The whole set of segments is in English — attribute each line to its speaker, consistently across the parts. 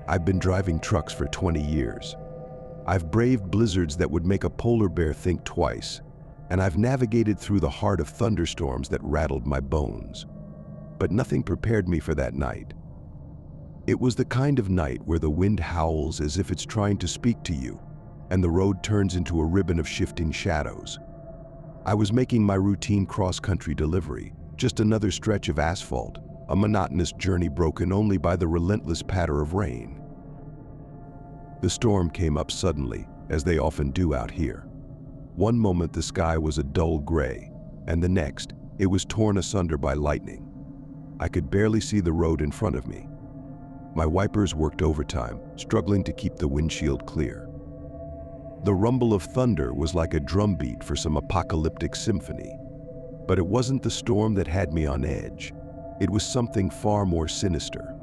Speaker 1: I've been driving trucks for 20 years. I've braved blizzards that would make a polar bear think twice, and I've navigated through the heart of thunderstorms that rattled my bones. But nothing prepared me for that night. It was the kind of night where the wind howls as if it's trying to speak to you, and the road turns into a ribbon of shifting shadows. I was making my routine cross-country delivery, just another stretch of asphalt, a monotonous journey broken only by the relentless patter of rain. The storm came up suddenly, as they often do out here. One moment the sky was a dull gray, and the next, it was torn asunder by lightning. I could barely see the road in front of me. My wipers worked overtime, struggling to keep the windshield clear. The rumble of thunder was like a drumbeat for some apocalyptic symphony. But it wasn't the storm that had me on edge. It was something far more sinister.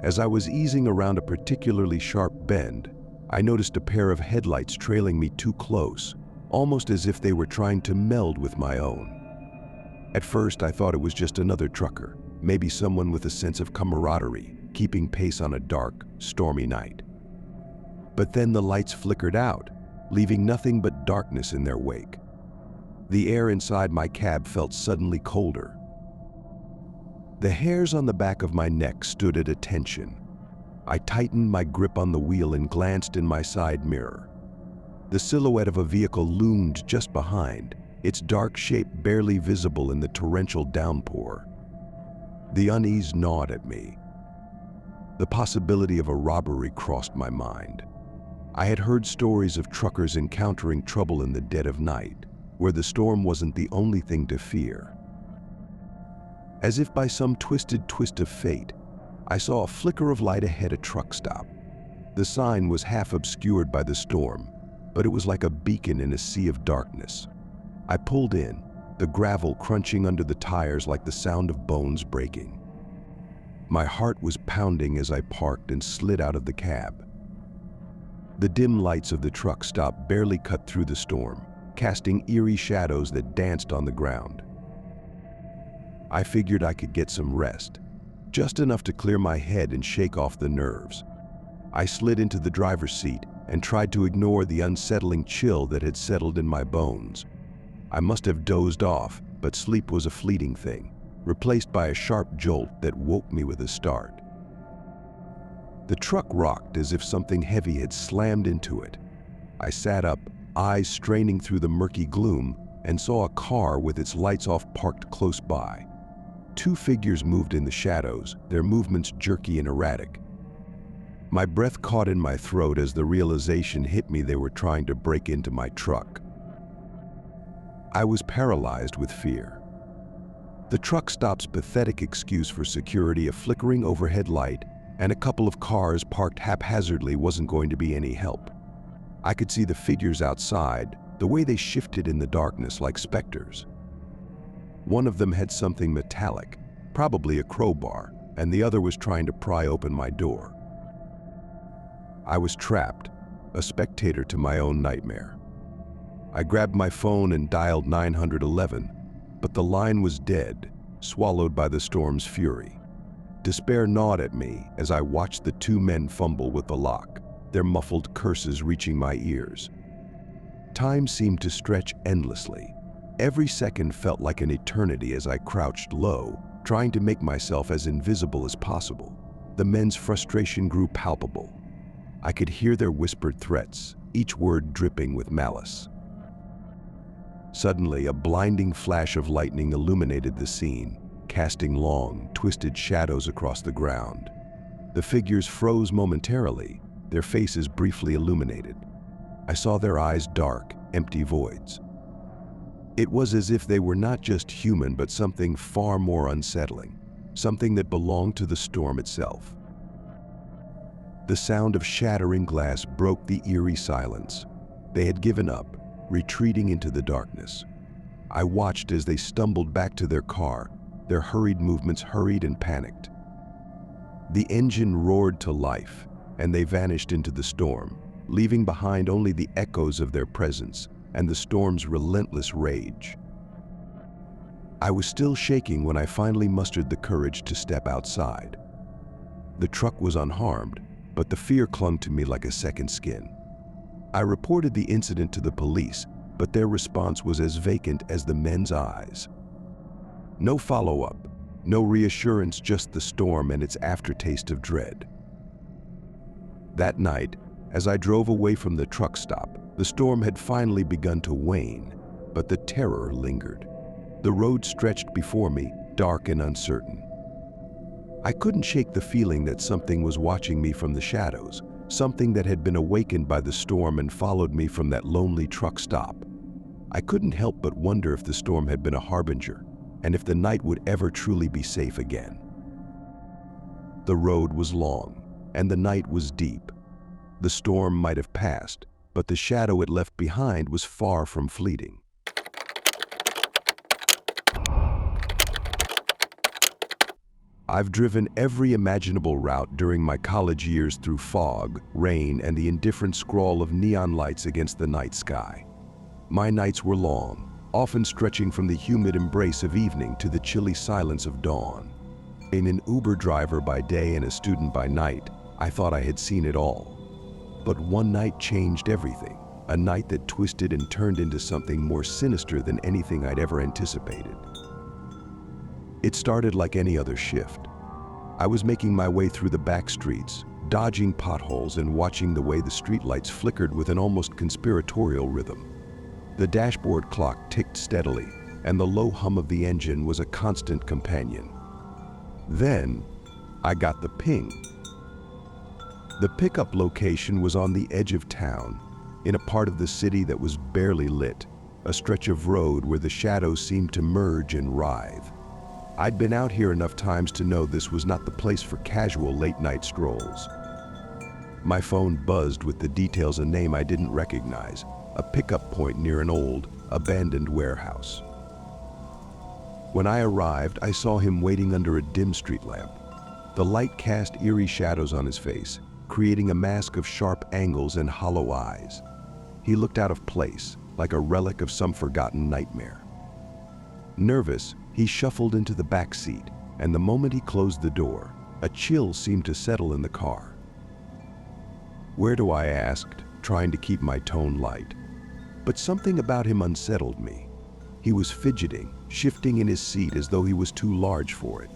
Speaker 1: As I was easing around a particularly sharp bend, I noticed a pair of headlights trailing me too close, almost as if they were trying to meld with my own. At first, I thought it was just another trucker, maybe someone with a sense of camaraderie, keeping pace on a dark, stormy night. But then the lights flickered out, leaving nothing but darkness in their wake. The air inside my cab felt suddenly colder. The hairs on the back of my neck stood at attention. I tightened my grip on the wheel and glanced in my side mirror. The silhouette of a vehicle loomed just behind, its dark shape barely visible in the torrential downpour. The unease gnawed at me. The possibility of a robbery crossed my mind. I had heard stories of truckers encountering trouble in the dead of night, where the storm wasn't the only thing to fear. As if by some twisted twist of fate, I saw a flicker of light ahead, a truck stop. The sign was half obscured by the storm, but it was like a beacon in a sea of darkness. I pulled in, the gravel crunching under the tires like the sound of bones breaking. My heart was pounding as I parked and slid out of the cab. The dim lights of the truck stop barely cut through the storm, casting eerie shadows that danced on the ground. I figured I could get some rest, just enough to clear my head and shake off the nerves. I slid into the driver's seat and tried to ignore the unsettling chill that had settled in my bones. I must have dozed off, but sleep was a fleeting thing, replaced by a sharp jolt that woke me with a start. The truck rocked as if something heavy had slammed into it. I sat up, eyes straining through the murky gloom, and saw a car with its lights off parked close by. Two figures moved in the shadows, their movements jerky and erratic. My breath caught in my throat as the realization hit me they were trying to break into my truck. I was paralyzed with fear. The truck stop's pathetic excuse for security, a flickering overhead light, and a couple of cars parked haphazardly wasn't going to be any help. I could see the figures outside, the way they shifted in the darkness like specters. One of them had something metallic, probably a crowbar, and the other was trying to pry open my door. I was trapped, a spectator to my own nightmare. I grabbed my phone and dialed 911, but the line was dead, swallowed by the storm's fury. Despair gnawed at me as I watched the two men fumble with the lock, their muffled curses reaching my ears. Time seemed to stretch endlessly. Every second felt like an eternity as I crouched low, trying to make myself as invisible as possible. The men's frustration grew palpable. I could hear their whispered threats, each word dripping with malice. Suddenly, a blinding flash of lightning illuminated the scene, casting long, twisted shadows across the ground. The figures froze momentarily, their faces briefly illuminated. I saw their eyes dark, empty voids. It was as if they were not just human, but something far more unsettling, something that belonged to the storm itself. The sound of shattering glass broke the eerie silence. They had given up, retreating into the darkness. I watched as they stumbled back to their car, their hurried movements hurried and panicked. The engine roared to life, and they vanished into the storm, leaving behind only the echoes of their presence and the storm's relentless rage. I was still shaking when I finally mustered the courage to step outside. The truck was unharmed, but the fear clung to me like a second skin. I reported the incident to the police, but their response was as vacant as the men's eyes. No follow-up, no reassurance, just the storm and its aftertaste of dread. That night, as I drove away from the truck stop, the storm had finally begun to wane, but the terror lingered. The road stretched before me, dark and uncertain. I couldn't shake the feeling that something was watching me from the shadows, something that had been awakened by the storm and followed me from that lonely truck stop. I couldn't help but wonder if the storm had been a harbinger, and if the night would ever truly be safe again. The road was long, and the night was deep. The storm might have passed, but the shadow it left behind was far from fleeting. I've driven every imaginable route during my college years through fog, rain, and the indifferent scrawl of neon lights against the night sky. My nights were long, often stretching from the humid embrace of evening to the chilly silence of dawn. In an Uber driver by day and a student by night, I thought I had seen it all. But one night changed everything, a night that twisted and turned into something more sinister than anything I'd ever anticipated. It started like any other shift. I was making my way through the back streets, dodging potholes and watching the way the streetlights flickered with an almost conspiratorial rhythm. The dashboard clock ticked steadily, and the low hum of the engine was a constant companion. Then, I got the ping. The pickup location was on the edge of town, in a part of the city that was barely lit, a stretch of road where the shadows seemed to merge and writhe. I'd been out here enough times to know this was not the place for casual late-night strolls. My phone buzzed with the details of a name I didn't recognize, a pickup point near an old, abandoned warehouse. When I arrived, I saw him waiting under a dim street lamp. The light cast eerie shadows on his face, creating a mask of sharp angles and hollow eyes. He looked out of place, like a relic of some forgotten nightmare. Nervous, he shuffled into the back seat, and the moment he closed the door, a chill seemed to settle in the car. "Where do?" I asked, trying to keep my tone light. But something about him unsettled me. He was fidgeting, shifting in his seat as though he was too large for it.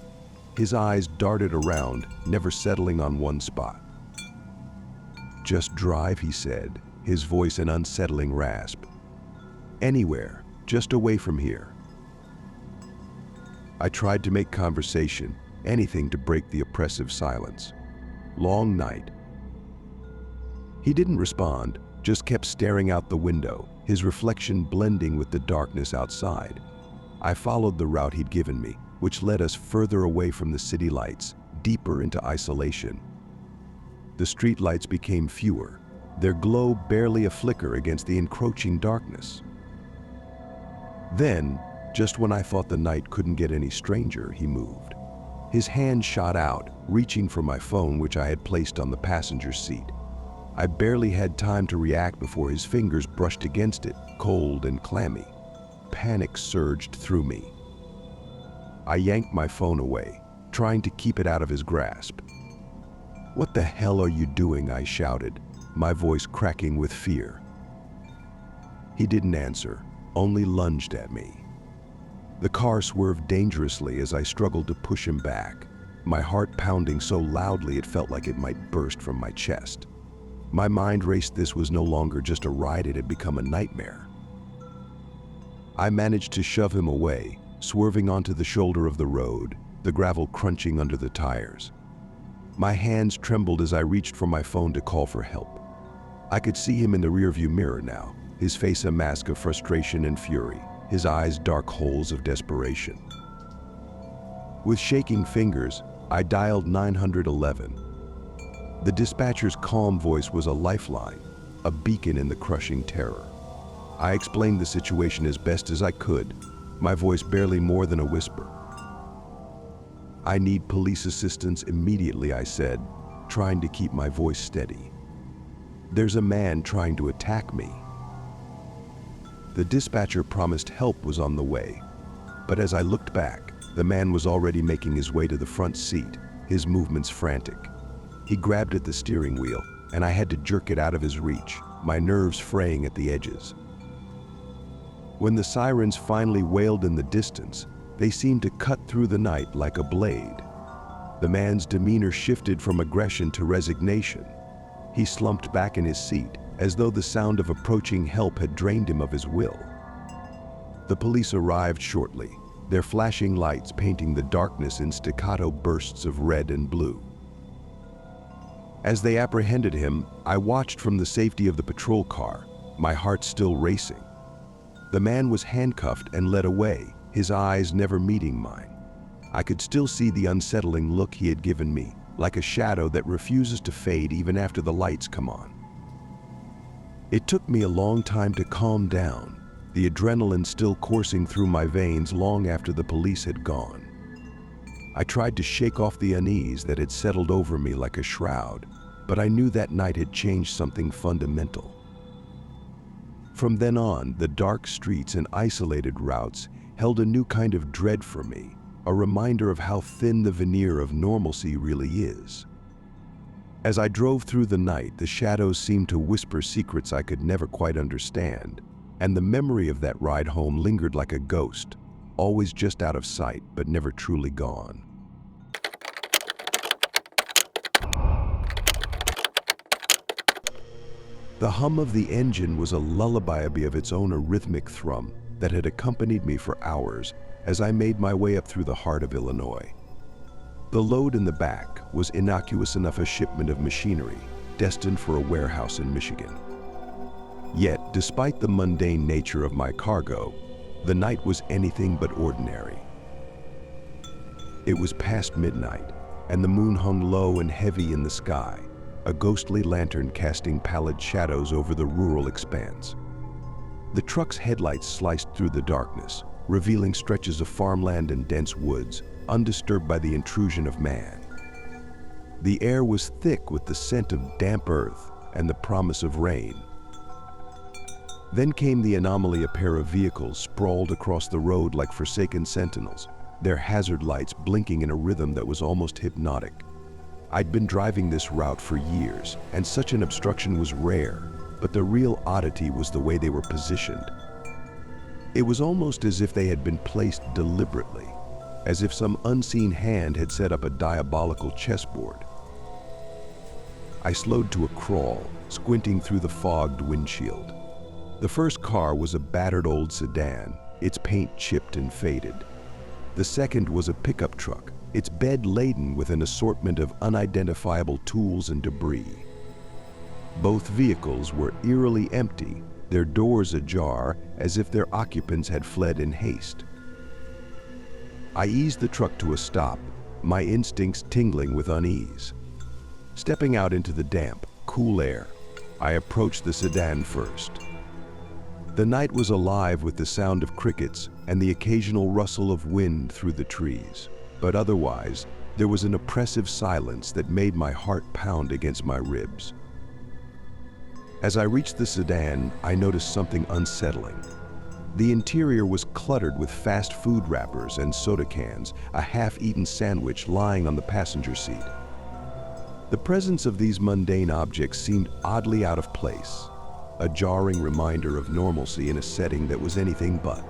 Speaker 1: His eyes darted around, never settling on one spot. "Just drive," he said, his voice an unsettling rasp. "Anywhere, just away from here." I tried to make conversation, anything to break the oppressive silence. "Long night." He didn't respond, just kept staring out the window, his reflection blending with the darkness outside. I followed the route he'd given me, which led us further away from the city lights, deeper into isolation. The street lights became fewer, their glow barely a flicker against the encroaching darkness. Then, just when I thought the night couldn't get any stranger, he moved. His hand shot out, reaching for my phone, which I had placed on the passenger seat. I barely had time to react before his fingers brushed against it, cold and clammy. Panic surged through me. I yanked my phone away, trying to keep it out of his grasp. "What the hell are you doing?" I shouted, my voice cracking with fear. He didn't answer, only lunged at me. The car swerved dangerously as I struggled to push him back, my heart pounding so loudly it felt like it might burst from my chest. My mind raced. This was no longer just a ride, it had become a nightmare. I managed to shove him away, swerving onto the shoulder of the road, the gravel crunching under the tires. My hands trembled as I reached for my phone to call for help. I could see him in the rearview mirror now, his face a mask of frustration and fury, his eyes dark holes of desperation. With shaking fingers, I dialed 911. The dispatcher's calm voice was a lifeline, a beacon in the crushing terror. I explained the situation as best as I could, my voice barely more than a whisper. "I need police assistance immediately," I said, trying to keep my voice steady. "There's a man trying to attack me." The dispatcher promised help was on the way, but as I looked back, the man was already making his way to the front seat, his movements frantic. He grabbed at the steering wheel, and I had to jerk it out of his reach, my nerves fraying at the edges. When the sirens finally wailed in the distance, they seemed to cut through the night like a blade. The man's demeanor shifted from aggression to resignation. He slumped back in his seat, as though the sound of approaching help had drained him of his will. The police arrived shortly, their flashing lights painting the darkness in staccato bursts of red and blue. As they apprehended him, I watched from the safety of the patrol car, my heart still racing. The man was handcuffed and led away, his eyes never meeting mine. I could still see the unsettling look he had given me, like a shadow that refuses to fade even after the lights come on. It took me a long time to calm down, the adrenaline still coursing through my veins long after the police had gone. I tried to shake off the unease that had settled over me like a shroud, but I knew that night had changed something fundamental. From then on, the dark streets and isolated routes held a new kind of dread for me, a reminder of how thin the veneer of normalcy really is. As I drove through the night, the shadows seemed to whisper secrets I could never quite understand, and the memory of that ride home lingered like a ghost, always just out of sight but never truly gone. The hum of the engine was a lullaby of its own, a rhythmic thrum that had accompanied me for hours as I made my way up through the heart of Illinois. The load in the back was innocuous enough, a shipment of machinery destined for a warehouse in Michigan. Yet, despite the mundane nature of my cargo, the night was anything but ordinary. It was past midnight, and the moon hung low and heavy in the sky, a ghostly lantern casting pallid shadows over the rural expanse. The truck's headlights sliced through the darkness, revealing stretches of farmland and dense woods, undisturbed by the intrusion of man. The air was thick with the scent of damp earth and the promise of rain. Then came the anomaly: a pair of vehicles sprawled across the road like forsaken sentinels, their hazard lights blinking in a rhythm that was almost hypnotic. I'd been driving this route for years, and such an obstruction was rare, but the real oddity was the way they were positioned. It was almost as if they had been placed deliberately, as if some unseen hand had set up a diabolical chessboard. I slowed to a crawl, squinting through the fogged windshield. The first car was a battered old sedan, its paint chipped and faded. The second was a pickup truck, its bed laden with an assortment of unidentifiable tools and debris. Both vehicles were eerily empty, their doors ajar as if their occupants had fled in haste. I eased the truck to a stop, my instincts tingling with unease. Stepping out into the damp, cool air, I approached the sedan first. The night was alive with the sound of crickets and the occasional rustle of wind through the trees, but otherwise, there was an oppressive silence that made my heart pound against my ribs. As I reached the sedan, I noticed something unsettling. The interior was cluttered with fast food wrappers and soda cans, a half-eaten sandwich lying on the passenger seat. The presence of these mundane objects seemed oddly out of place, a jarring reminder of normalcy in a setting that was anything but.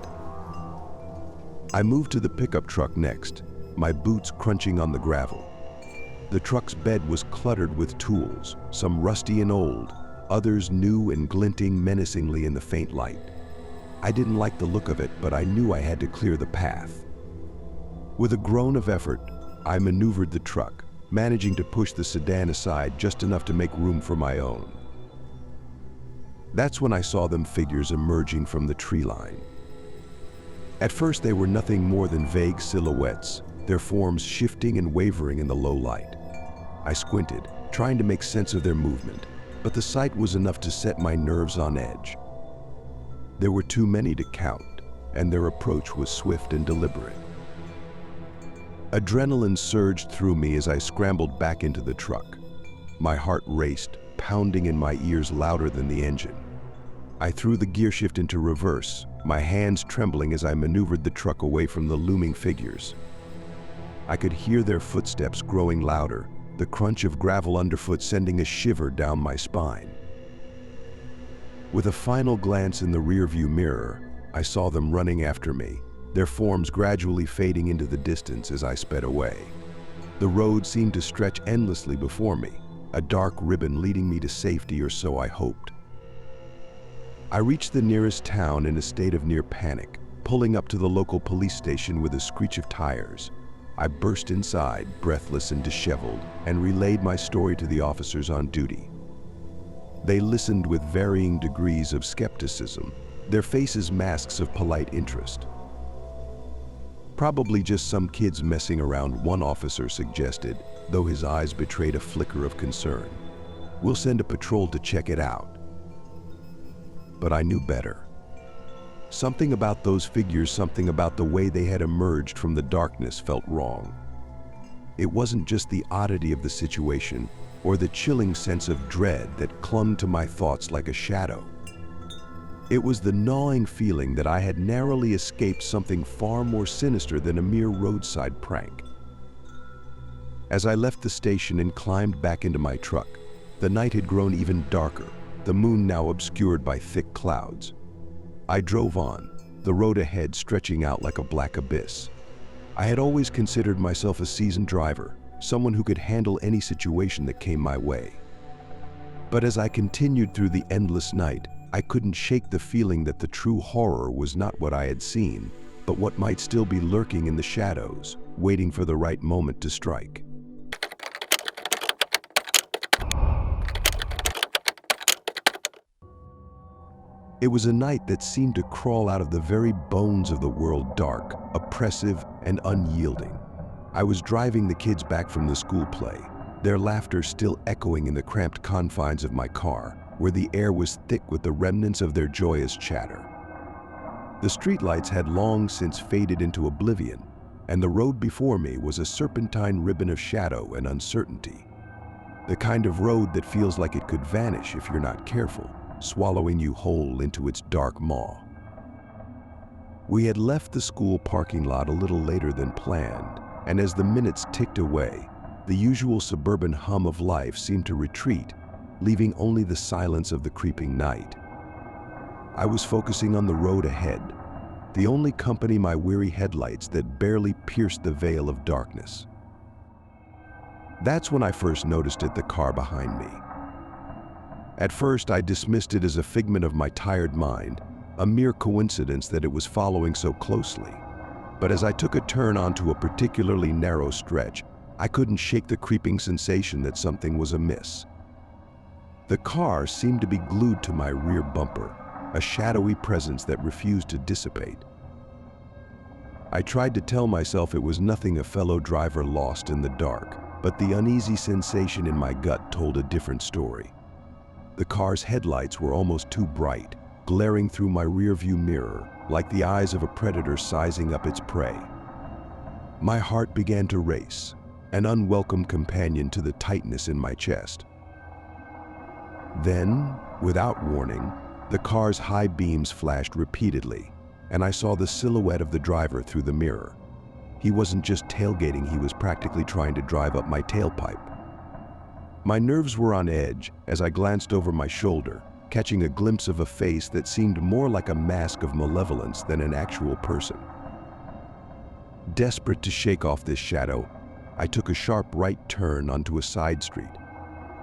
Speaker 1: I moved to the pickup truck next, my boots crunching on the gravel. The truck's bed was cluttered with tools, some rusty and old, others new and glinting menacingly in the faint light. I didn't like the look of it, but I knew I had to clear the path. With a groan of effort, I maneuvered the truck, managing to push the sedan aside just enough to make room for my own. That's when I saw them figures emerging from the tree line. At first, they were nothing more than vague silhouettes, their forms shifting and wavering in the low light. I squinted, trying to make sense of their movement, but the sight was enough to set my nerves on edge. There were too many to count, and their approach was swift and deliberate. Adrenaline surged through me as I scrambled back into the truck. My heart raced, pounding in my ears louder than the engine. I threw the gear shift into reverse, my hands trembling as I maneuvered the truck away from the looming figures. I could hear their footsteps growing louder, the crunch of gravel underfoot sending a shiver down my spine. With a final glance in the rearview mirror, I saw them running after me, their forms gradually fading into the distance as I sped away. The road seemed to stretch endlessly before me, a dark ribbon leading me to safety, or so I hoped. I reached the nearest town in a state of near panic, pulling up to the local police station with a screech of tires. I burst inside, breathless and disheveled, and relayed my story to the officers on duty. They listened with varying degrees of skepticism, their faces masks of polite interest. "Probably just some kids messing around," one officer suggested, though his eyes betrayed a flicker of concern. "We'll send a patrol to check it out." But I knew better. Something about those figures, something about the way they had emerged from the darkness felt wrong. It wasn't just the oddity of the situation or the chilling sense of dread that clung to my thoughts like a shadow. It was the gnawing feeling that I had narrowly escaped something far more sinister than a mere roadside prank. As I left the station and climbed back into my truck, the night had grown even darker, the moon now obscured by thick clouds. I drove on, the road ahead stretching out like a black abyss. I had always considered myself a seasoned driver, someone who could handle any situation that came my way. But as I continued through the endless night, I couldn't shake the feeling that the true horror was not what I had seen, but what might still be lurking in the shadows, waiting for the right moment to strike. It was a night that seemed to crawl out of the very bones of the world, dark, oppressive, and unyielding. I was driving the kids back from the school play, their laughter still echoing in the cramped confines of my car, where the air was thick with the remnants of their joyous chatter. The streetlights had long since faded into oblivion, and the road before me was a serpentine ribbon of shadow and uncertainty. The kind of road that feels like it could vanish if you're not careful, swallowing you whole into its dark maw. We had left the school parking lot a little later than planned, and as the minutes ticked away, the usual suburban hum of life seemed to retreat, leaving only the silence of the creeping night. I was focusing on the road ahead, the only company my weary headlights that barely pierced the veil of darkness. That's when I first noticed it, the car behind me. At first, I dismissed it as a figment of my tired mind, a mere coincidence that it was following so closely. But as I took a turn onto a particularly narrow stretch, I couldn't shake the creeping sensation that something was amiss. The car seemed to be glued to my rear bumper, a shadowy presence that refused to dissipate. I tried to tell myself it was nothing, a fellow driver lost in the dark, but the uneasy sensation in my gut told a different story. The car's headlights were almost too bright, glaring through my rearview mirror, like the eyes of a predator sizing up its prey. My heart began to race, an unwelcome companion to the tightness in my chest. Then, without warning, the car's high beams flashed repeatedly, and I saw the silhouette of the driver through the mirror. He wasn't just tailgating, he was practically trying to drive up my tailpipe. My nerves were on edge as I glanced over my shoulder, catching a glimpse of a face that seemed more like a mask of malevolence than an actual person. Desperate to shake off this shadow, I took a sharp right turn onto a side street.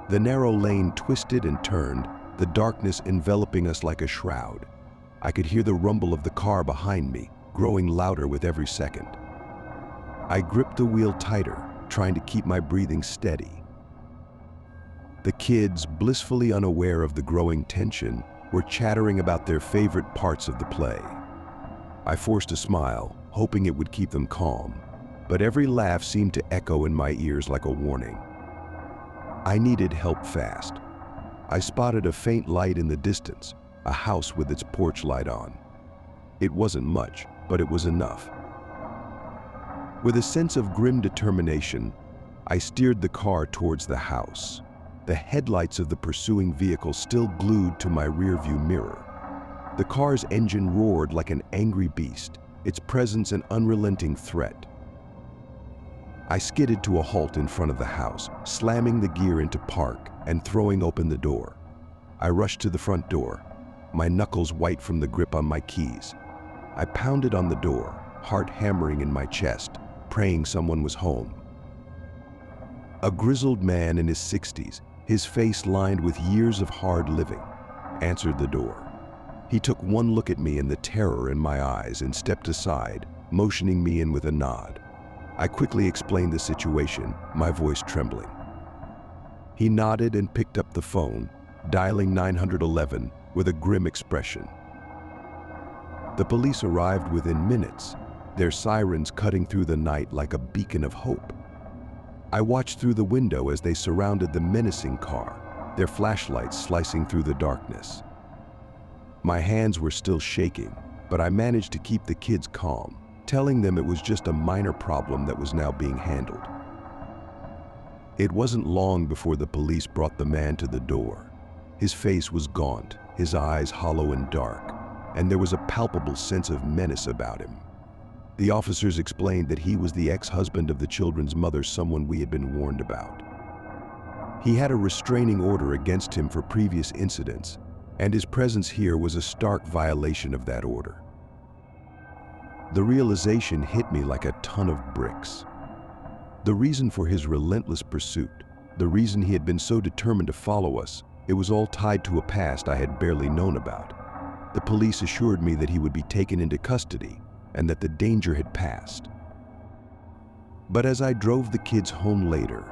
Speaker 1: The narrow lane twisted and turned, the darkness enveloping us like a shroud. I could hear the rumble of the car behind me, growing louder with every second. I gripped the wheel tighter, trying to keep my breathing steady. The kids, blissfully unaware of the growing tension, were chattering about their favorite parts of the play. I forced a smile, hoping it would keep them calm, but every laugh seemed to echo in my ears like a warning. I needed help fast. I spotted a faint light in the distance, a house with its porch light on. It wasn't much, but it was enough. With a sense of grim determination, I steered the car towards the house, the headlights of the pursuing vehicle still glued to my rearview mirror. The car's engine roared like an angry beast, its presence an unrelenting threat. I skidded to a halt in front of the house, slamming the gear into park and throwing open the door. I rushed to the front door, my knuckles white from the grip on my keys. I pounded on the door, heart hammering in my chest, praying someone was home. A grizzled man in his 60s, his face lined with years of hard living, answered the door. He took one look at me and the terror in my eyes and stepped aside, motioning me in with a nod. I quickly explained the situation, my voice trembling. He nodded and picked up the phone, dialing 911 with a grim expression. The police arrived within minutes, their sirens cutting through the night like a beacon of hope. I watched through the window as they surrounded the menacing car, their flashlights slicing through the darkness. My hands were still shaking, but I managed to keep the kids calm, telling them it was just a minor problem that was now being handled. It wasn't long before the police brought the man to the door. His face was gaunt, his eyes hollow and dark, and there was a palpable sense of menace about him. The officers explained that he was the ex-husband of the children's mother, someone we had been warned about. He had a restraining order against him for previous incidents, and his presence here was a stark violation of that order. The realization hit me like a ton of bricks. The reason for his relentless pursuit, the reason he had been so determined to follow us, it was all tied to a past I had barely known about. The police assured me that he would be taken into custody and that the danger had passed. But as I drove the kids home later,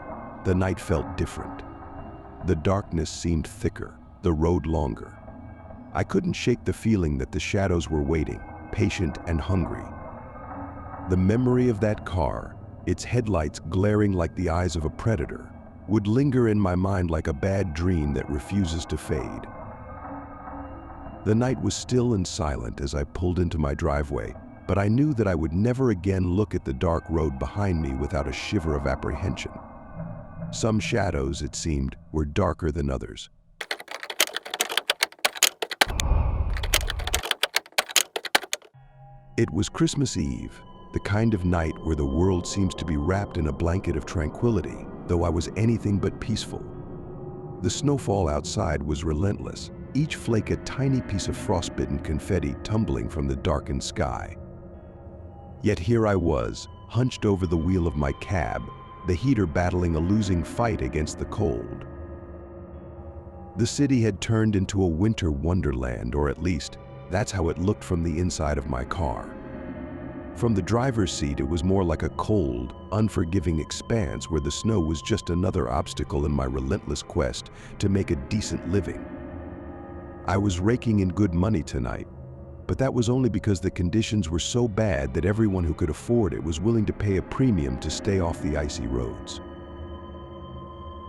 Speaker 1: the night felt different. The darkness seemed thicker, the road longer. I couldn't shake the feeling that the shadows were waiting, patient and hungry. The memory of that car, its headlights glaring like the eyes of a predator, would linger in my mind like a bad dream that refuses to fade. The night was still and silent as I pulled into my driveway, but I knew that I would never again look at the dark road behind me without a shiver of apprehension. Some shadows, it seemed, were darker than others. It was Christmas Eve, the kind of night where the world seems to be wrapped in a blanket of tranquility, though I was anything but peaceful. The snowfall outside was relentless, each flake a tiny piece of frostbitten confetti tumbling from the darkened sky. Yet here I was, hunched over the wheel of my cab, the heater battling a losing fight against the cold. The city had turned into a winter wonderland, or at least, that's how it looked from the inside of my car. From the driver's seat, it was more like a cold, unforgiving expanse where the snow was just another obstacle in my relentless quest to make a decent living. I was raking in good money tonight, but that was only because the conditions were so bad that everyone who could afford it was willing to pay a premium to stay off the icy roads.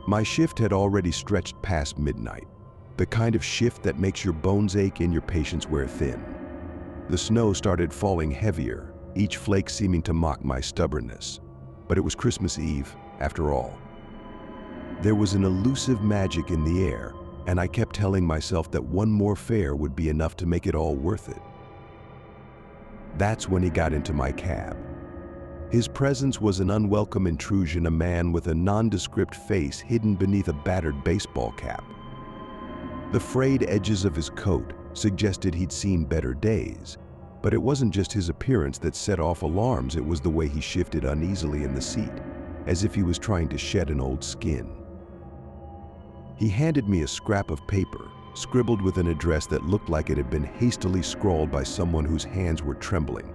Speaker 1: My shift had already stretched past midnight, the kind of shift that makes your bones ache and your patience wear thin. The snow started falling heavier, each flake seeming to mock my stubbornness. But it was Christmas Eve, after all. There was an elusive magic in the air, and I kept telling myself that one more fare would be enough to make it all worth it. That's when he got into my cab. His presence was an unwelcome intrusion, a man with a nondescript face hidden beneath a battered baseball cap. The frayed edges of his coat suggested he'd seen better days, but it wasn't just his appearance that set off alarms, it was the way he shifted uneasily in the seat, as if he was trying to shed an old skin. He handed me a scrap of paper, scribbled with an address that looked like it had been hastily scrawled by someone whose hands were trembling.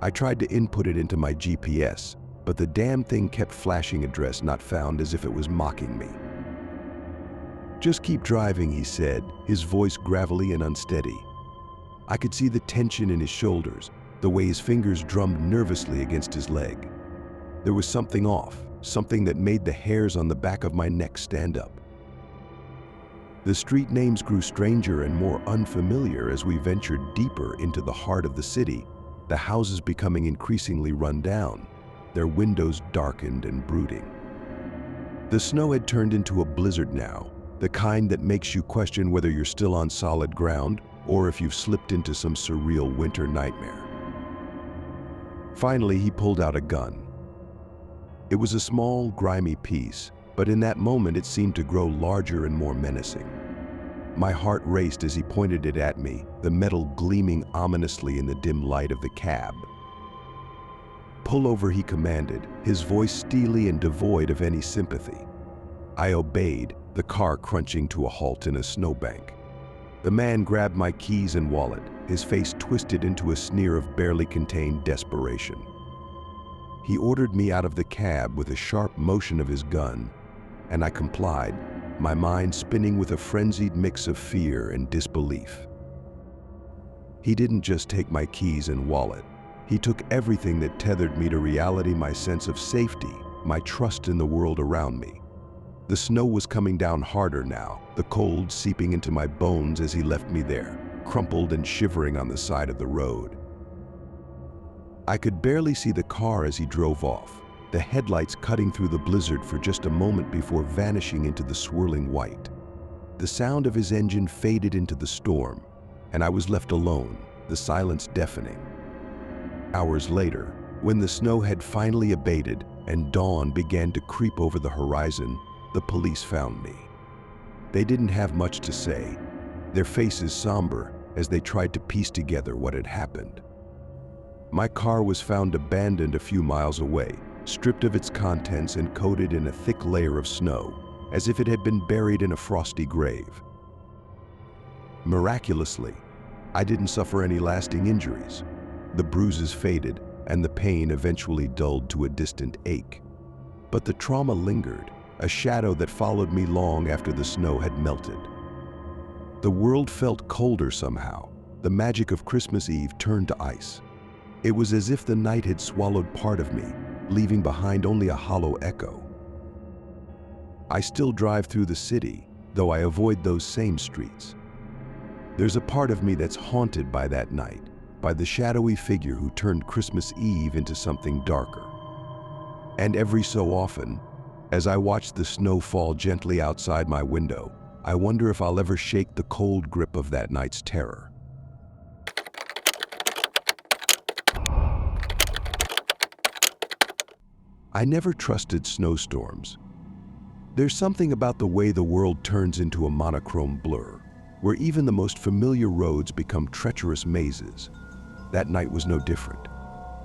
Speaker 1: I tried to input it into my GPS, but the damn thing kept flashing address not found, as if it was mocking me. "Just keep driving," he said, his voice gravelly and unsteady. I could see the tension in his shoulders, the way his fingers drummed nervously against his leg. There was something off, something that made the hairs on the back of my neck stand up. The street names grew stranger and more unfamiliar as we ventured deeper into the heart of the city, the houses becoming increasingly run down, their windows darkened and brooding. The snow had turned into a blizzard now, the kind that makes you question whether you're still on solid ground or if you've slipped into some surreal winter nightmare. Finally, he pulled out a gun. It was a small, grimy piece, but in that moment it seemed to grow larger and more menacing. My heart raced as he pointed it at me, the metal gleaming ominously in the dim light of the cab. "Pull over," he commanded, his voice steely and devoid of any sympathy. I obeyed, the car crunching to a halt in a snowbank. The man grabbed my keys and wallet, his face twisted into a sneer of barely contained desperation. He ordered me out of the cab with a sharp motion of his gun, and I complied, my mind spinning with a frenzied mix of fear and disbelief. He didn't just take my keys and wallet. He took everything that tethered me to reality, my sense of safety, my trust in the world around me. The snow was coming down harder now, the cold seeping into my bones as he left me there, crumpled and shivering on the side of the road. I could barely see the car as he drove off, the headlights cutting through the blizzard for just a moment before vanishing into the swirling white. The sound of his engine faded into the storm, and I was left alone, the silence deafening. Hours later, when the snow had finally abated and dawn began to creep over the horizon, the police found me. They didn't have much to say, their faces somber as they tried to piece together what had happened. My car was found abandoned a few miles away, stripped of its contents and coated in a thick layer of snow, as if it had been buried in a frosty grave. Miraculously, I didn't suffer any lasting injuries. The bruises faded, and the pain eventually dulled to a distant ache. But the trauma lingered, a shadow that followed me long after the snow had melted. The world felt colder somehow. The magic of Christmas Eve turned to ice. It was as if the night had swallowed part of me, leaving behind only a hollow echo. I still drive through the city, though I avoid those same streets. There's a part of me that's haunted by that night, by the shadowy figure who turned Christmas Eve into something darker. And every so often, as I watch the snow fall gently outside my window, I wonder if I'll ever shake the cold grip of that night's terror. I never trusted snowstorms. There's something about the way the world turns into a monochrome blur, where even the most familiar roads become treacherous mazes. That night was no different.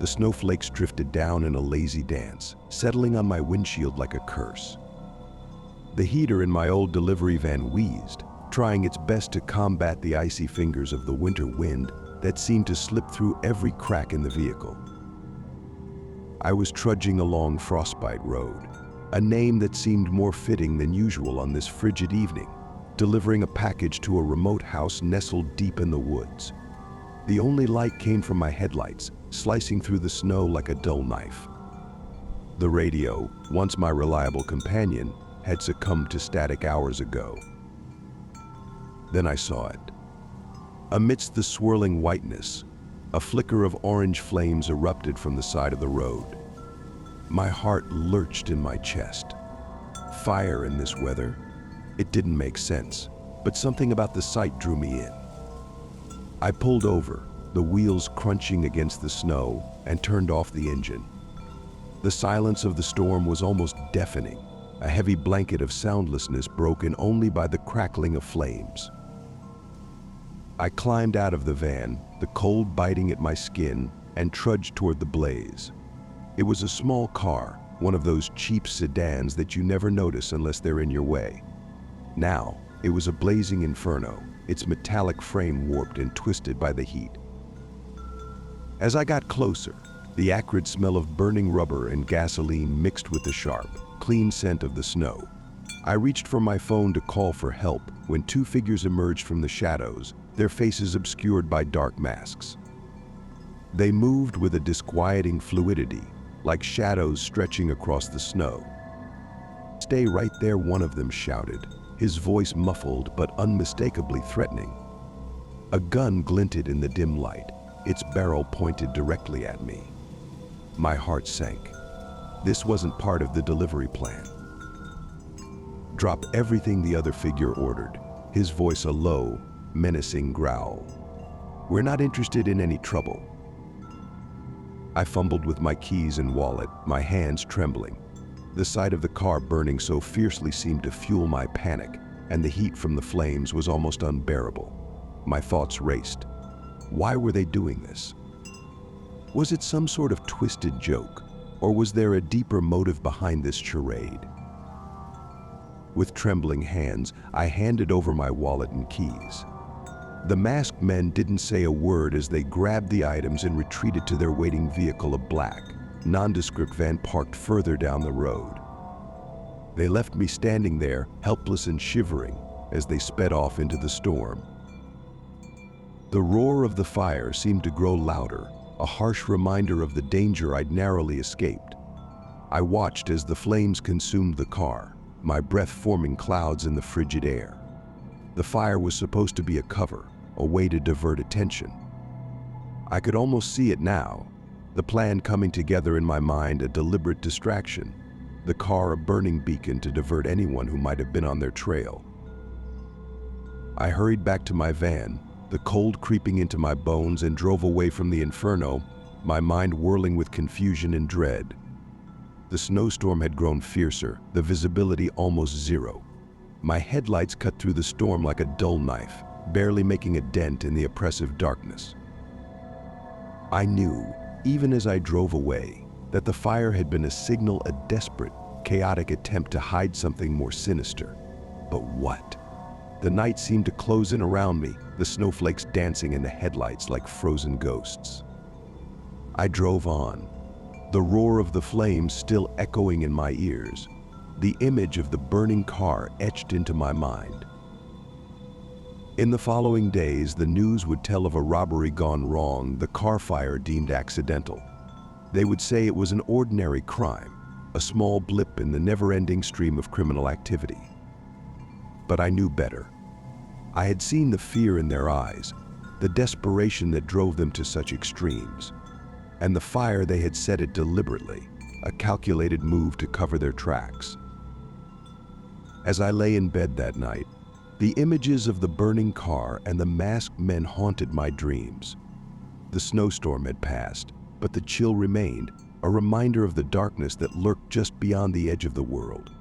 Speaker 1: The snowflakes drifted down in a lazy dance, settling on my windshield like a curse. The heater in my old delivery van wheezed, trying its best to combat the icy fingers of the winter wind that seemed to slip through every crack in the vehicle. I was trudging along Frostbite Road, a name that seemed more fitting than usual on this frigid evening, delivering a package to a remote house nestled deep in the woods. The only light came from my headlights, slicing through the snow like a dull knife. The radio, once my reliable companion, had succumbed to static hours ago. Then I saw it. Amidst the swirling whiteness, a flicker of orange flames erupted from the side of the road. My heart lurched in my chest. Fire in this weather? It didn't make sense, but something about the sight drew me in. I pulled over, the wheels crunching against the snow, and turned off the engine. The silence of the storm was almost deafening, a heavy blanket of soundlessness broken only by the crackling of flames. I climbed out of the van, the cold biting at my skin, and trudged toward the blaze. It was a small car, one of those cheap sedans that you never notice unless they're in your way. Now, it was a blazing inferno, its metallic frame warped and twisted by the heat. As I got closer, the acrid smell of burning rubber and gasoline mixed with the sharp, clean scent of the snow. I reached for my phone to call for help when two figures emerged from the shadows, their faces obscured by dark masks. They moved with a disquieting fluidity, like shadows stretching across the snow. "Stay right there," one of them shouted, his voice muffled but unmistakably threatening. A gun glinted in the dim light, its barrel pointed directly at me. My heart sank. This wasn't part of the delivery plan. "Drop everything," the other figure ordered, his voice a low, menacing growl. "We're not interested in any trouble." I fumbled with my keys and wallet, my hands trembling. The sight of the car burning so fiercely seemed to fuel my panic, and the heat from the flames was almost unbearable. My thoughts raced. Why were they doing this? Was it some sort of twisted joke, or was there a deeper motive behind this charade? With trembling hands, I handed over my wallet and keys. The masked men didn't say a word as they grabbed the items and retreated to their waiting vehicle, a black, nondescript van parked further down the road. They left me standing there, helpless and shivering, as they sped off into the storm. The roar of the fire seemed to grow louder, a harsh reminder of the danger I'd narrowly escaped. I watched as the flames consumed the car, my breath forming clouds in the frigid air. The fire was supposed to be a cover, a way to divert attention. I could almost see it now, the plan coming together in my mind, a deliberate distraction, the car a burning beacon to divert anyone who might have been on their trail. I hurried back to my van, the cold creeping into my bones, and drove away from the inferno, my mind whirling with confusion and dread. The snowstorm had grown fiercer, the visibility almost zero. My headlights cut through the storm like a dull knife, barely making a dent in the oppressive darkness. I knew, even as I drove away, that the fire had been a signal, a desperate, chaotic attempt to hide something more sinister. But what? The night seemed to close in around me, the snowflakes dancing in the headlights like frozen ghosts. I drove on, the roar of the flames still echoing in my ears, the image of the burning car etched into my mind. In the following days, the news would tell of a robbery gone wrong, the car fire deemed accidental. They would say it was an ordinary crime, a small blip in the never-ending stream of criminal activity. But I knew better. I had seen the fear in their eyes, the desperation that drove them to such extremes, and the fire they had set it deliberately, a calculated move to cover their tracks. As I lay in bed that night, the images of the burning car and the masked men haunted my dreams. The snowstorm had passed, but the chill remained, a reminder of the darkness that lurked just beyond the edge of the world.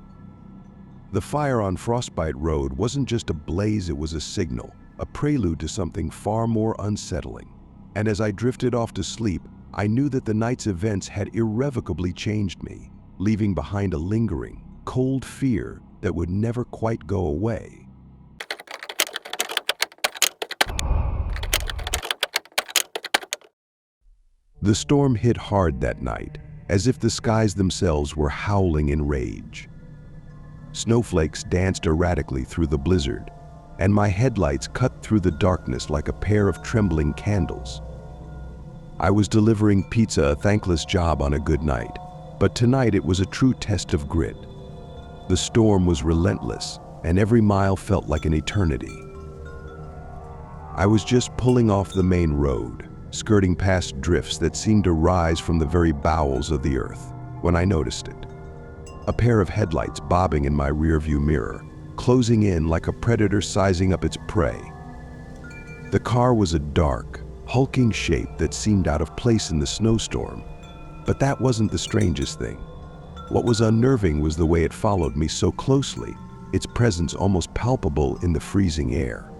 Speaker 1: The fire on Frostbite Road wasn't just a blaze, it was a signal, a prelude to something far more unsettling. And as I drifted off to sleep, I knew that the night's events had irrevocably changed me, leaving behind a lingering, cold fear that would never quite go away. The storm hit hard that night, as if the skies themselves were howling in rage. Snowflakes danced erratically through the blizzard, and my headlights cut through the darkness like a pair of trembling candles. I was delivering pizza, a thankless job on a good night, but tonight it was a true test of grit. The storm was relentless, and every mile felt like an eternity. I was just pulling off the main road, skirting past drifts that seemed to rise from the very bowels of the earth, when I noticed it. A pair of headlights bobbing in my rearview mirror, closing in like a predator sizing up its prey. The car was a dark, hulking shape that seemed out of place in the snowstorm, but that wasn't the strangest thing. What was unnerving was the way it followed me so closely, its presence almost palpable in the freezing air.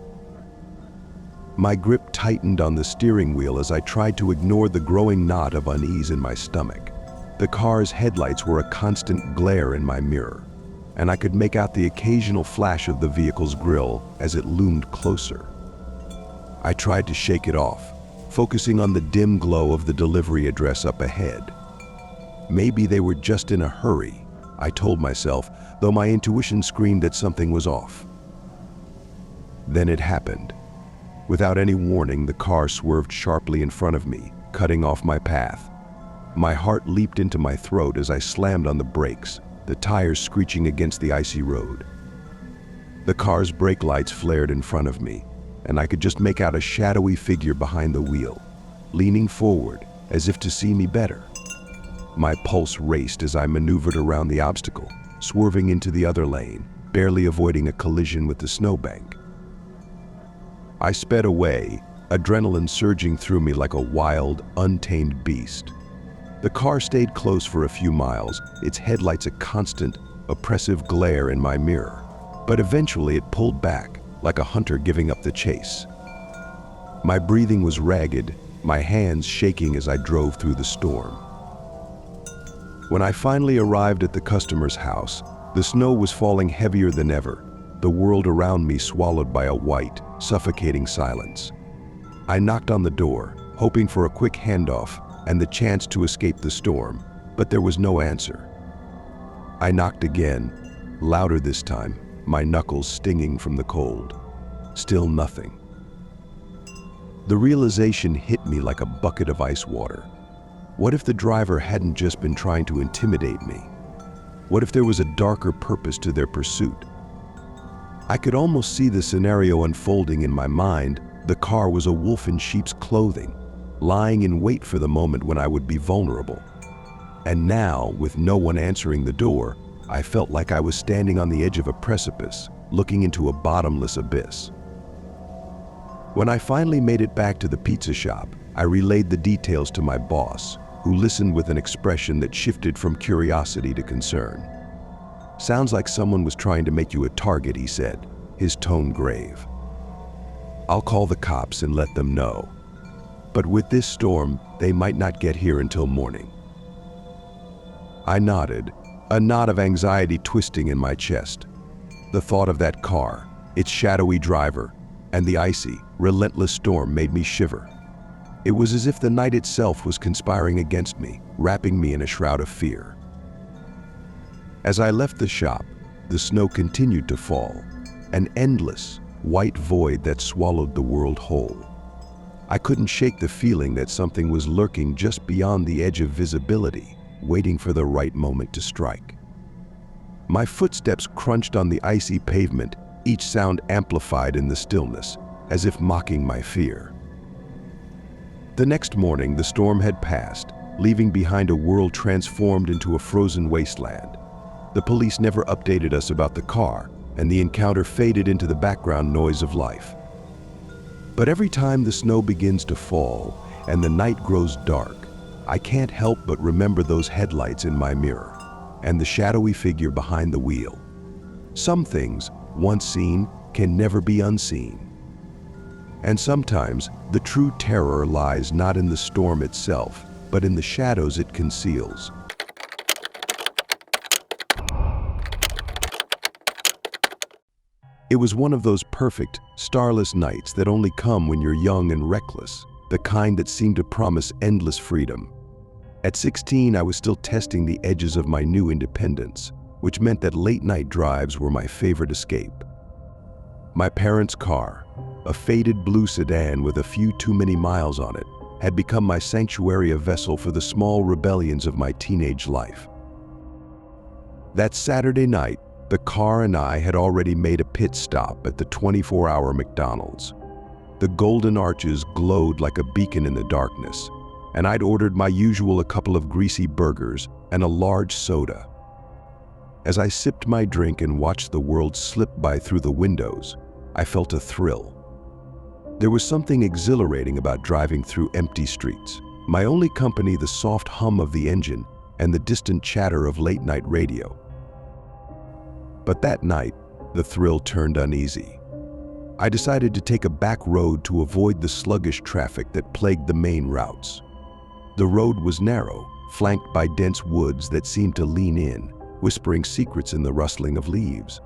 Speaker 1: My grip tightened on the steering wheel as I tried to ignore the growing knot of unease in my stomach. The car's headlights were a constant glare in my mirror, and I could make out the occasional flash of the vehicle's grille as it loomed closer. I tried to shake it off, focusing on the dim glow of the delivery address up ahead. Maybe they were just in a hurry, I told myself, though my intuition screamed that something was off. Then it happened. Without any warning, the car swerved sharply in front of me, cutting off my path. My heart leaped into my throat as I slammed on the brakes, the tires screeching against the icy road. The car's brake lights flared in front of me, and I could just make out a shadowy figure behind the wheel, leaning forward as if to see me better. My pulse raced as I maneuvered around the obstacle, swerving into the other lane, barely avoiding a collision with the snowbank. I sped away, adrenaline surging through me like a wild, untamed beast. The car stayed close for a few miles, its headlights a constant, oppressive glare in my mirror. But eventually it pulled back, like a hunter giving up the chase. My breathing was ragged, my hands shaking as I drove through the storm. When I finally arrived at the customer's house, the snow was falling heavier than ever, the world around me swallowed by a white, suffocating silence. I knocked on the door, hoping for a quick handoff and the chance to escape the storm, but there was no answer. I knocked again, louder this time, my knuckles stinging from the cold. Still nothing. The realization hit me like a bucket of ice water. What if the driver hadn't just been trying to intimidate me? What if there was a darker purpose to their pursuit? I could almost see the scenario unfolding in my mind. The car was a wolf in sheep's clothing, lying in wait for the moment when I would be vulnerable. And now, with no one answering the door, I felt like I was standing on the edge of a precipice, looking into a bottomless abyss. When I finally made it back to the pizza shop, I relayed the details to my boss, who listened with an expression that shifted from curiosity to concern. "Sounds like someone was trying to make you a target," he said, his tone grave. "I'll call the cops and let them know. But with this storm, they might not get here until morning." I nodded, a knot of anxiety twisting in my chest. The thought of that car, its shadowy driver, and the icy, relentless storm made me shiver. It was as if the night itself was conspiring against me, wrapping me in a shroud of fear. As I left the shop, the snow continued to fall, an endless, white void that swallowed the world whole. I couldn't shake the feeling that something was lurking just beyond the edge of visibility, waiting for the right moment to strike. My footsteps crunched on the icy pavement, each sound amplified in the stillness, as if mocking my fear. The next morning, the storm had passed, leaving behind a world transformed into a frozen wasteland. The police never updated us about the car, and the encounter faded into the background noise of life. But every time the snow begins to fall and the night grows dark, I can't help but remember those headlights in my mirror and the shadowy figure behind the wheel. Some things, once seen, can never be unseen. And sometimes, the true terror lies not in the storm itself, but in the shadows it conceals. It was one of those perfect, starless nights that only come when you're young and reckless, the kind that seem to promise endless freedom. At 16, I was still testing the edges of my new independence, which meant that late-night drives were my favorite escape. My parents' car, a faded blue sedan with a few too many miles on it, had become my sanctuary, a vessel for the small rebellions of my teenage life. That Saturday night, the car and I had already made a pit stop at the 24-hour McDonald's. The golden arches glowed like a beacon in the darkness, and I'd ordered my usual a couple of greasy burgers and a large soda. As I sipped my drink and watched the world slip by through the windows, I felt a thrill. There was something exhilarating about driving through empty streets. My only company, the soft hum of the engine and the distant chatter of late-night radio. But that night, the thrill turned uneasy. I decided to take a back road to avoid the sluggish traffic that plagued the main routes. The road was narrow, flanked by dense woods that seemed to lean in, whispering secrets in the rustling of leaves.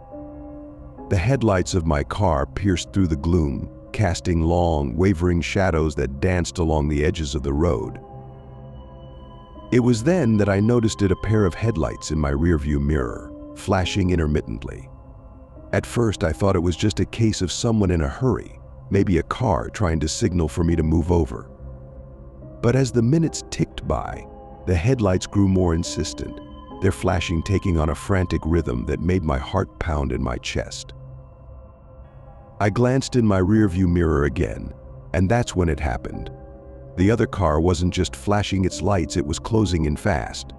Speaker 1: The headlights of my car pierced through the gloom, casting long, wavering shadows that danced along the edges of the road. It was then that I noticed a pair of headlights in my rearview mirror, flashing intermittently. At first, I thought it was just a case of someone in a hurry, maybe a car trying to signal for me to move over. But as the minutes ticked by, the headlights grew more insistent, their flashing taking on a frantic rhythm that made my heart pound in my chest. I glanced in my rearview mirror again, and that's when it happened. The other car wasn't just flashing its lights, it was closing in fast.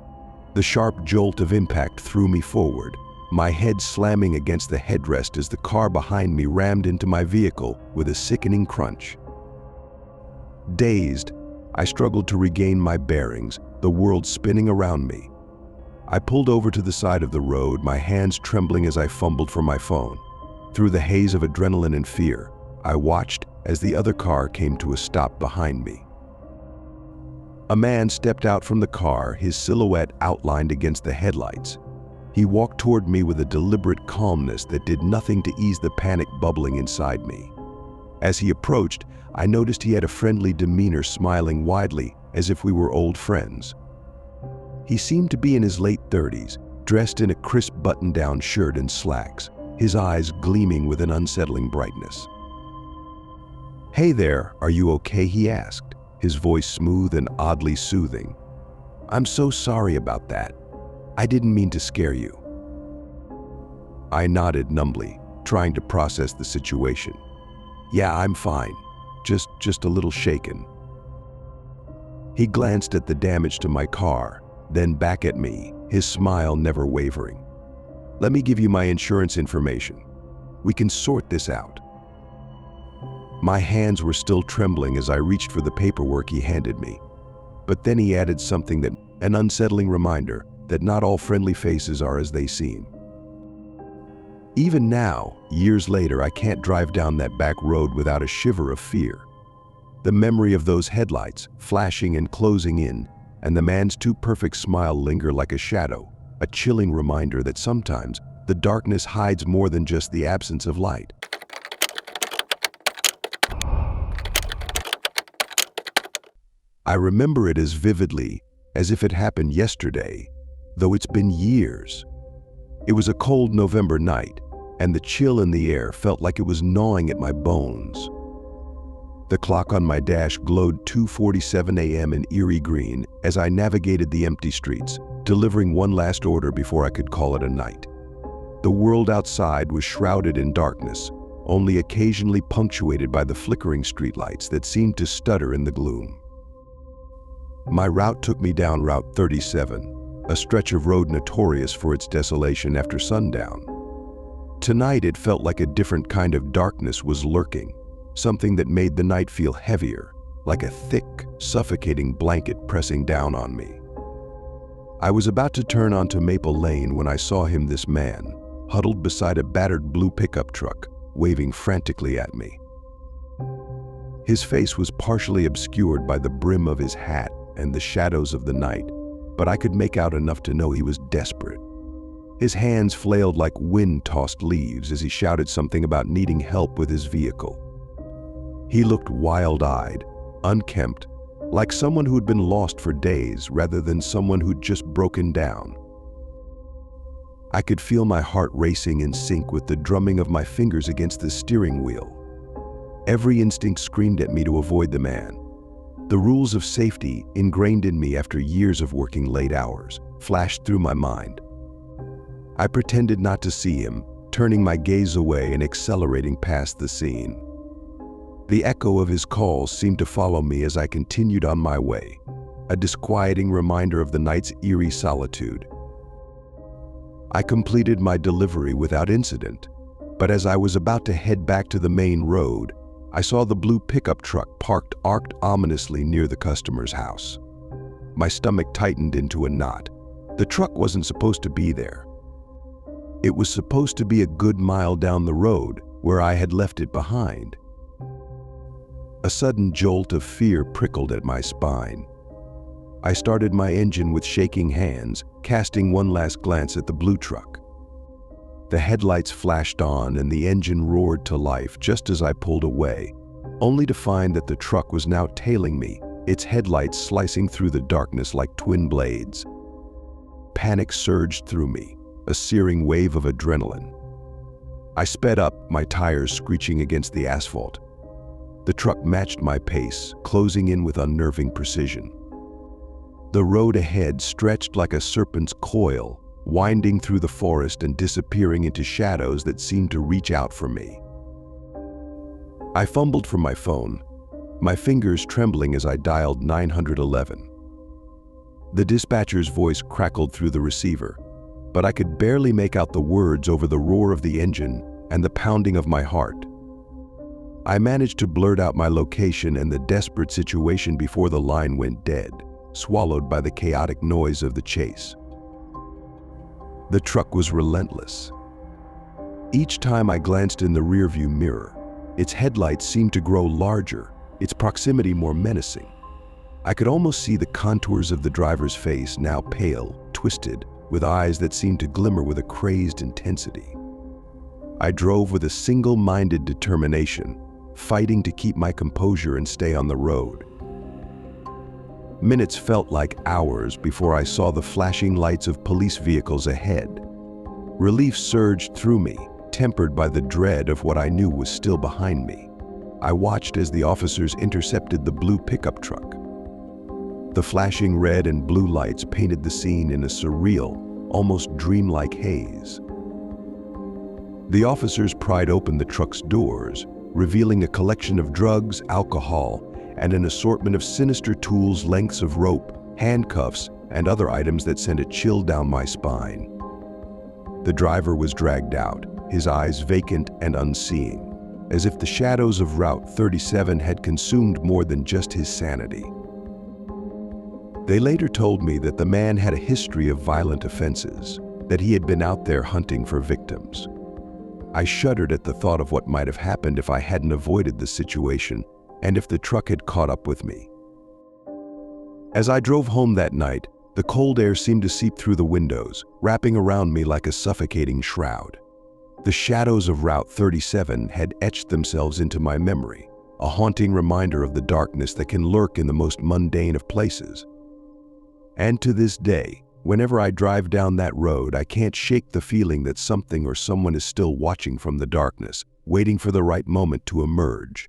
Speaker 1: The sharp jolt of impact threw me forward, my head slamming against the headrest as the car behind me rammed into my vehicle with a sickening crunch. Dazed, I struggled to regain my bearings, the world spinning around me. I pulled over to the side of the road, my hands trembling as I fumbled for my phone. Through the haze of adrenaline and fear, I watched as the other car came to a stop behind me. A man stepped out from the car, his silhouette outlined against the headlights. He walked toward me with a deliberate calmness that did nothing to ease the panic bubbling inside me. As he approached, I noticed he had a friendly demeanor, smiling widely as if we were old friends. He seemed to be in his late 30s, dressed in a crisp button-down shirt and slacks, his eyes gleaming with an unsettling brightness. "Hey there, are you okay?" he asked, his voice smooth and oddly soothing. "I'm so sorry about that. I didn't mean to scare you." I nodded numbly, trying to process the situation. "Yeah, I'm fine. Just a little shaken." He glanced at the damage to my car, then back at me, his smile never wavering. "Let me give you my insurance information. We can sort this out." My hands were still trembling as I reached for the paperwork he handed me. But then he added something an unsettling reminder that not all friendly faces are as they seem. Even now, years later, I can't drive down that back road without a shiver of fear. The memory of those headlights, flashing and closing in, and the man's too perfect smile linger like a shadow, a chilling reminder that sometimes the darkness hides more than just the absence of light. I remember it as vividly as if it happened yesterday, though it's been years. It was a cold November night, and the chill in the air felt like it was gnawing at my bones. The clock on my dash glowed 2:47 a.m. in eerie green as I navigated the empty streets, delivering one last order before I could call it a night. The world outside was shrouded in darkness, only occasionally punctuated by the flickering streetlights that seemed to stutter in the gloom. My route took me down Route 37, a stretch of road notorious for its desolation after sundown. Tonight it felt like a different kind of darkness was lurking, something that made the night feel heavier, like a thick, suffocating blanket pressing down on me. I was about to turn onto Maple Lane when I saw him, this man, huddled beside a battered blue pickup truck, waving frantically at me. His face was partially obscured by the brim of his hat and the shadows of the night, but I could make out enough to know he was desperate. His hands flailed like wind-tossed leaves as he shouted something about needing help with his vehicle. He looked wild-eyed, unkempt, like someone who had been lost for days rather than someone who'd just broken down. I could feel my heart racing in sync with the drumming of my fingers against the steering wheel. Every instinct screamed at me to avoid the man. The rules of safety, ingrained in me after years of working late hours, flashed through my mind. I pretended not to see him, turning my gaze away and accelerating past the scene. The echo of his calls seemed to follow me as I continued on my way, a disquieting reminder of the night's eerie solitude. I completed my delivery without incident, but as I was about to head back to the main road, I saw the blue pickup truck arced ominously near the customer's house. My stomach tightened into a knot. The truck wasn't supposed to be there. It was supposed to be a good mile down the road where I had left it behind. A sudden jolt of fear prickled at my spine. I started my engine with shaking hands, casting one last glance at the blue truck. The headlights flashed on and the engine roared to life just as I pulled away, only to find that the truck was now tailing me, its headlights slicing through the darkness like twin blades. Panic surged through me, a searing wave of adrenaline. I sped up, my tires screeching against the asphalt. The truck matched my pace, closing in with unnerving precision. The road ahead stretched like a serpent's coil, winding through the forest and disappearing into shadows that seemed to reach out for me. I fumbled for my phone, my fingers trembling as I dialed 911. The dispatcher's voice crackled through the receiver, but I could barely make out the words over the roar of the engine and the pounding of my heart. I managed to blurt out my location and the desperate situation before the line went dead, swallowed by the chaotic noise of the chase. The truck was relentless. Each time I glanced in the rearview mirror, its headlights seemed to grow larger, its proximity more menacing. I could almost see the contours of the driver's face, now pale, twisted, with eyes that seemed to glimmer with a crazed intensity. I drove with a single-minded determination, fighting to keep my composure and stay on the road. Minutes felt like hours before I saw the flashing lights of police vehicles ahead. Relief surged through me, tempered by the dread of what I knew was still behind me. I watched as the officers intercepted the blue pickup truck. The flashing red and blue lights painted the scene in a surreal, almost dreamlike haze. The officers pried open the truck's doors, revealing a collection of drugs, alcohol, and an assortment of sinister tools, lengths of rope, handcuffs, and other items that sent a chill down my spine. The driver was dragged out, his eyes vacant and unseeing, as if the shadows of Route 37 had consumed more than just his sanity. They later told me that the man had a history of violent offenses, that he had been out there hunting for victims. I shuddered at the thought of what might have happened if I hadn't avoided the situation and if the truck had caught up with me. As I drove home that night, the cold air seemed to seep through the windows, wrapping around me like a suffocating shroud. The shadows of Route 37 had etched themselves into my memory, a haunting reminder of the darkness that can lurk in the most mundane of places. And to this day, whenever I drive down that road, I can't shake the feeling that something or someone is still watching from the darkness, waiting for the right moment to emerge.